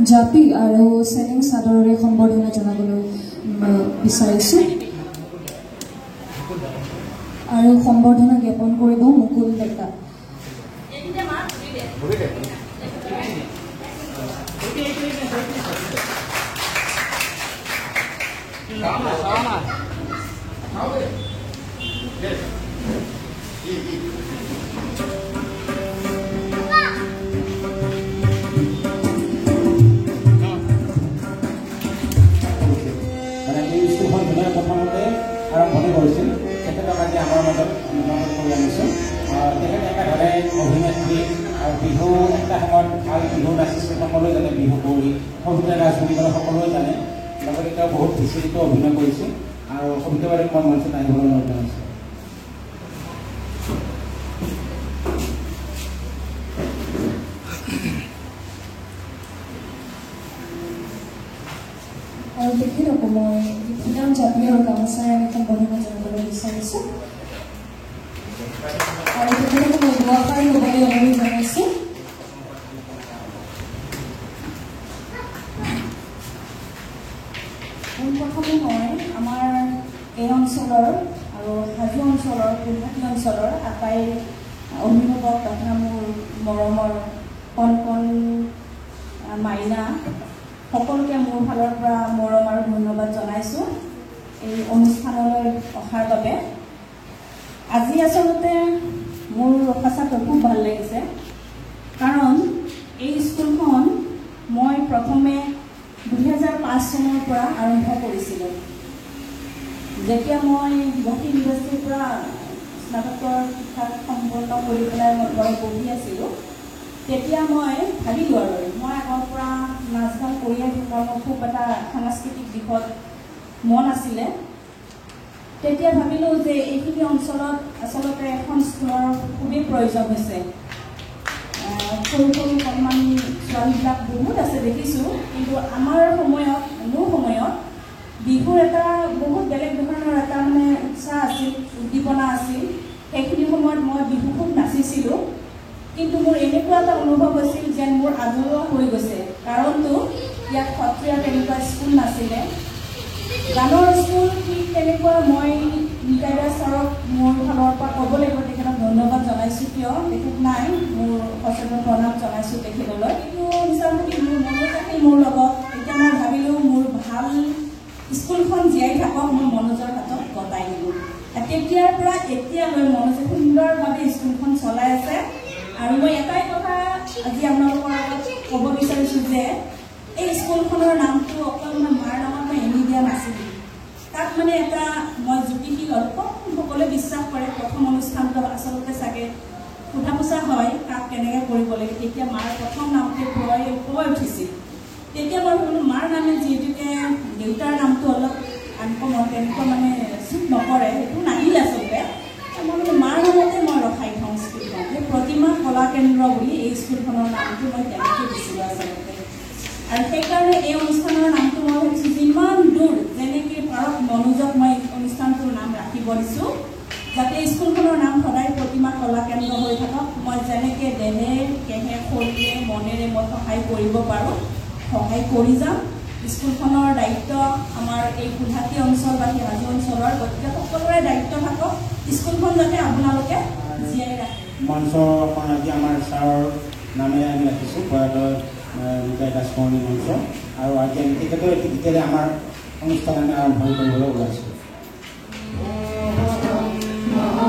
জাপি আৰু চেনিং চাদৰেৰে সম্বৰ্ধনা জনাবলৈ বিচাৰিছোঁ আৰু সম্বৰ্ধনা জ্ঞাপন কৰিব মুকুল ডেকা প্ৰথমতে আৰম্ভণি কৰিছিল তেখেতক আজি আমাৰ মাজত নিমন্ত্ৰণ কৰি আনিছোঁ তেখেত একেধৰণে অভিনেত্ৰী আৰু বিহু এটা সময়ত ভাল বিহু নাচিছিল সকলোৱে জানে বিহু কৰি সবিতা ৰাজ বুলি ক'লে সকলোৱে জানে লগতে তেওঁ বহুত বিচলিত অভিনয় কৰিছিল আৰু সবিতা বাইদেউক মই মঞ্চত আহিবলৈ অনুৰোধ জনাইছোঁ আৰু তেখেতকো মই ইনাম জাপি আৰু গামোচাৰে আমি সম্বৰ্ধনা জনাবলৈ বিচাৰিছোঁ আৰু তেখেতকো মই দুআষাৰ ল'বলৈ অনুৰোধ জনাইছোঁ পোনপ্ৰথমে মই আমাৰ এই অঞ্চলৰ আৰু হাজো অঞ্চলৰ গুৱাহাটী অঞ্চলৰ আটাই অভিভাৱক তথা মোৰ মৰমৰ কণ কণ মাইনা সকলোকে মোৰ ফালৰ পৰা মৰম আৰু ধন্যবাদ জনাইছোঁ এই অনুষ্ঠানলৈ অহাৰ বাবে আজি আচলতে মোৰ সঁচাকৈ খুব ভাল লাগিছে কাৰণ এই স্কুলখন মই প্ৰথমে 2005 চনৰ পৰা আৰম্ভ কৰিছিলোঁ যেতিয়া মই গুৱাহাটী ইউনিভাৰ্চিটিৰ পৰা স্নাতকৰ শিক্ষা সম্পন্ন কৰি পেলাই মই ঘৰত বহি আছিলোঁ তেতিয়া মই ভাবিলোঁ আৰু মই আগৰ পৰা নাচ গান কৰিয়ে থকা মোৰ খুব এটা সাংস্কৃতিক দিশত মন আছিলে তেতিয়া ভাবিলোঁ যে এইখিনি অঞ্চলত আচলতে এখন স্কুলৰ খুবেই প্ৰয়োজন হৈছে সৰু সৰু কণমান ছোৱালীবিলাক বহুত আছে দেখিছোঁ কিন্তু আমাৰ সময়ত মোৰ সময়ত বিহুৰ এটা বহুত বেলেগ ধৰণৰ এটা মানে উৎসাহ আছিল উদ্দীপনা আছিল সেইখিনি সময়ত মই বিহু খুব নাচিছিলোঁ কিন্তু মোৰ এনেকুৱা এটা অনুভৱ হৈছিল যেন মোৰ আধৰুৱা হৈ গৈছে কাৰণটো ইয়াত সত্ৰীয়া তেনেকুৱা স্কুল নাছিলে গানৰ স্কুল ঠিক তেনেকুৱা মই নিকাইদা ছাৰক মোৰ ফালৰ পৰা ক'ব লাগিব তেখেতক ধন্যবাদ জনাইছোঁ কিয় তেখেত নাই মোৰ সচেতন প্ৰণাম জনাইছোঁ তেখেতলৈ কিন্তু হিচাপে মোৰ মনত থাকিল মোৰ লগত এতিয়া মই ভাবিলোঁ মোৰ ভাল স্কুলখন জীয়াই থাকক মোৰ মনোজৰ হাতত গতাই দিলোঁ তেতিয়াৰ পৰা এতিয়ালৈ মনোজে সুন্দৰভাৱে স্কুলখন চলাই আছে আৰু মই এটাই কথা আজি আপোনালোকৰ আগত ক'ব বিচাৰিছোঁ যে এই স্কুলখনৰ নামটো অকল মই মাৰ নামত মই এৰি দিয়া নাছিলোঁ তাত মানে এটা মই জ্যোতিষী অলপ সকলোৱে বিশ্বাস কৰে প্ৰথম অনুষ্ঠানটো আচলতে চাগে সোধা পোছা হয় তাক কেনেকৈ কৰিব লাগে তেতিয়া মাৰ প্ৰথম নামটো কৈ উঠিছিল তেতিয়া মই ভাবিলোঁ মাৰ নামে যিহেতুকে দেউতাৰ নামটো অলপ আনকমন তেনেকুৱা মানে চুট নকৰে সেইটো নাহিল আচলতে মই মানে মাৰ নামতে মই ৰখাই থওঁ স্কুলখন সেই প্ৰতিমা কলা কেন্দ্ৰ বুলি এই স্কুলখনৰ নামটো মই তেনেকৈ দিছিলোঁ আচলতে আৰু সেইকাৰণে এই অনুষ্ঠানৰ নামটো মই ভাবিছোঁ যিমান দূৰ যেনেকৈ পাৰক মনোযোগ মই অনুষ্ঠানটোৰ নাম ৰাখিব দিছোঁ, যাতে স্কুলখনৰ নাম সদায় প্ৰতিমা কলা কেন্দ্ৰ হৈ থাকক। মই যেনেকৈ দেহে কেহে শৰীৰে মনেৰে মই সহায় কৰিব পাৰোঁ, সহায় কৰি যাম। স্কুলখনৰ দায়িত্ব আমাৰ এই গুৱাহাটী অঞ্চল বা হাজো অঞ্চলৰ গতিকে সকলোৰে দায়িত্ব থাকক স্কুলখন যাতে আপোনালোকে জীয়াই ৰাখে। মঞ্চখন আজি আমাৰ ছাৰৰ নামেৰে আমি ৰাখিছোঁ, প্ৰয়াত নিতাই দাস স্মৰণী মঞ্চ। আৰু আজি আমি তেখেতৰ এটি গীতেৰে আমাৰ অনুষ্ঠান আমি আৰম্ভ কৰিবলৈ ওলাইছোঁ। la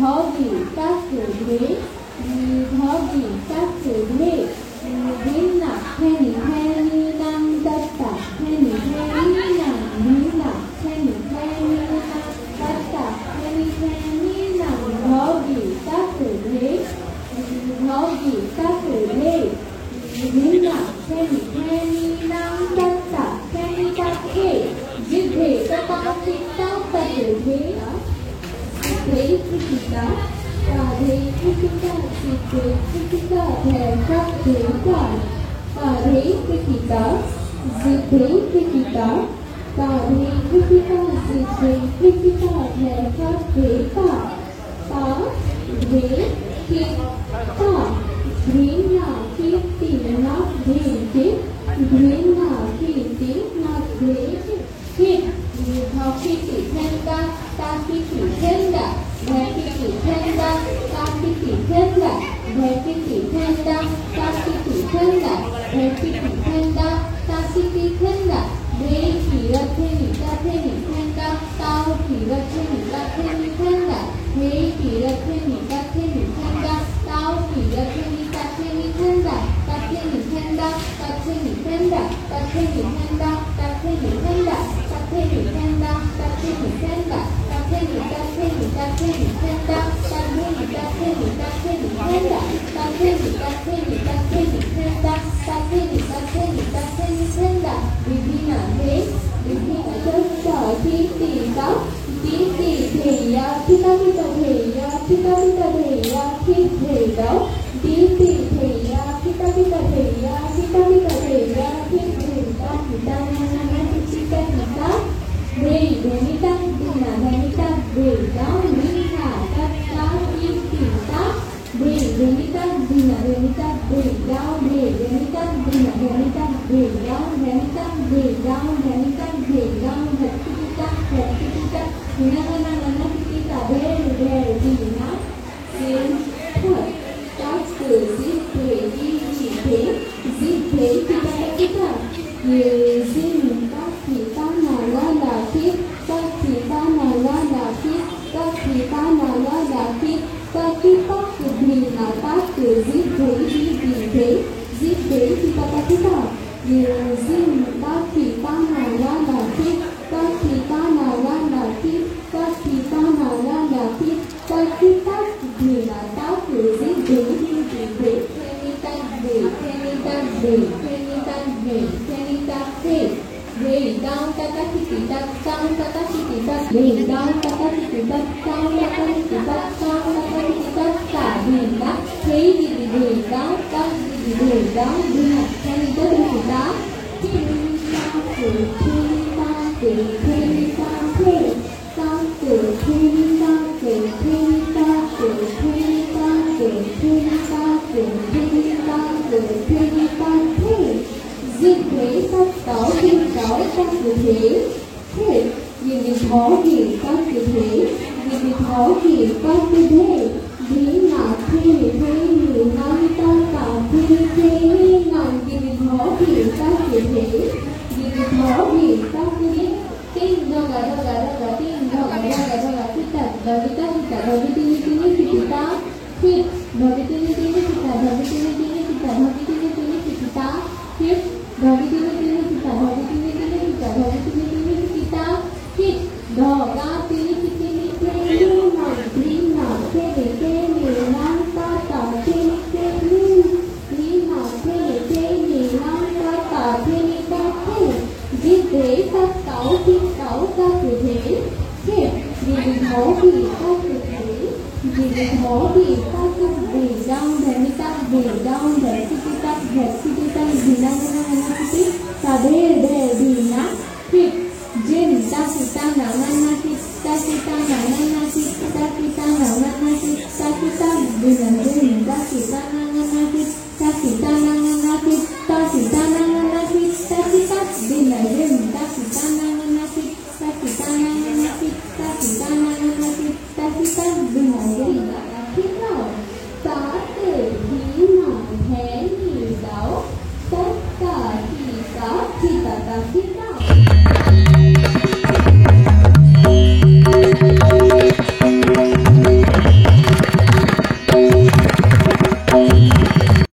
Didhogi taku dre, didhogi taku dre, dina penny penny nam datta, penny penny nam dina, penny penny nam datta, penny penny nam didhogi taku dre, didhogi taku dre, dina penny penny nam datta, penny takke, jidhe tata chitta taku dre. Thế Krishna, và thế Krishna, thế Krishna, thề các thế quả, và thế Krishna, thế Krishna, và thế Krishna, thế Krishna, thề các thế quả, ta thế Krishna, Krishna Kirti na Krishna, Krishna Kirti na Krishna, How Kirti Thenda, Ta Kirti Thenda, Bhai Kirti Thenda, Ta Kirti Thenda, Bhai Kirti Thenda, Ta Kirti Thenda, Bhai Kirti Thenda, Ta Kirti Thenda, Bhai Kira Theni, Ta Theni Thenda, Tao Kira Theni, Ta Theni Thenda, Bhai Kira Theni, Ta Theni Thenda, Tao Kira Theni, Ta Theni Thenda, Ta Theni Thenda, Ta Theni Thenda, Ta Theni Thenda, Ta Theni Thenda, Ta Theni Thenda, Ta Theni Thenda, Ta Theni, Ta Theni, Ta Theni Thenda, Ta Theni, Ta Theni, Ta Theni Thenda, Ta Theni, Ta Theni, Ta Theni Thenda, Ta Theni, Ta Theni, Ta Theni Thenda, Vivina Thế, Vivina Chất Sở Thi Tì Tóc, Tí Tì Thể Ya, Thita Thita Thể Ya, Thita Thita Thể Ya, Thi Thể Đốc, Tí Tì Thể Ya, Thita Thita Thể Ya, Thita Thita Thể Ya, Thi Thể Đốc, Thita Nana Nana Thita Thita, Đề Nita, Dina Nita, Đề Đau Nita, Tata Thi Tì Tóc, Đề Nita, Dina Nita, Đề Đau, Đề Nita, Dina Nita, Đề Đau, Nita, Đề Đau, Nita, Đề Đau, Nita, Nita, Nana Nana Thita, Đề Dina, Sin Thut, Tác Tử Di Tuệ Di Chỉ Thế, Di Thế Thita Thita, Ye Sin Tác Thị Ta Na La La Thiết, Tác Thị Ta Na La La Thiết, Tác Thị Ta Na La La Thiết, Tác Thị Tác Tử Bì Na Tác Tử Di Thế Di Bì Thế, Di Thế Thita Thita, Ye Sin Tác Thị Ta Na La La Thiết, Tác Thị Ta Na La La Thiết, Tác Thị Ta Na La La Thiết, Tác Thị Tác Bì Na Tác Tử Di Thế Di Bì Thế, Kenita Bì, Kenita Bì, Kenita Bì, Kenita Thế, Về Đau Tata Thiti Tát, Đau Tata Thiti Tát, Về Đau Tata Thiti Tát, Đau Tata Thiti Tát, Đau Tata Thiti Tát, Cả Bì Đắc, Thế Đi Đi Về Đau, Đau Đi Đi Về Đau, Bì Kenita Thiti Tát, Kenita Tử, Kenita Tử, Kenita Thế, Tát Tử, Kenita Tử, Kenita Tử, Kenita Tử, Kenita Tử, Kenita Tử, Kenita Thế, Diệt Thế Sát Táo Kim Cáo Các Tử Thế, Thế, Diệt Diệt Thó Kỳ Các Tử Thế, Diệt Diệt Thó Kỳ Các Tử Thế, Bí Nà Thế Thế Như Nam Ta Cả Thế Thế Nằm Diệt Diệt Thó Kỳ Các Tử Thế, Diệt Diệt Thó Kỳ Các Tử Thế, Tinh Doga Doga Doga Tinh Doga Doga Doga Thita Davita Thita Davitini Tini Thita, Thit Davitini Tini Thita Davitini Tini Thita Davitini Tini Thita, Thit Davitini Tini Thita Davitini Tini Thita Davitini Tini Thita, Thit Doga Tini Tini Tini Nam Trina Tini Tini Nam Tata Tini Tini Trina Tini Tini Nam Tata Tini Tati, Di Thế Sát Táo Kim Cáo Các Tử Thế, Thế Di Di Thó Kỳ Các Tử Thế, Di Di Thó Kỳ Các Tử Bì Đau Nita, Bì Đau Nita, Nita, Bì Nana Nana Thiti, Ta Đề Đề Bì Na, Thit Jin Ta Sita Na Nana Thit, Ta Sita Na Nana Thit, Ta Sita Na Nana Thit, Ta Sita Bì Na Jin Ta Sita Na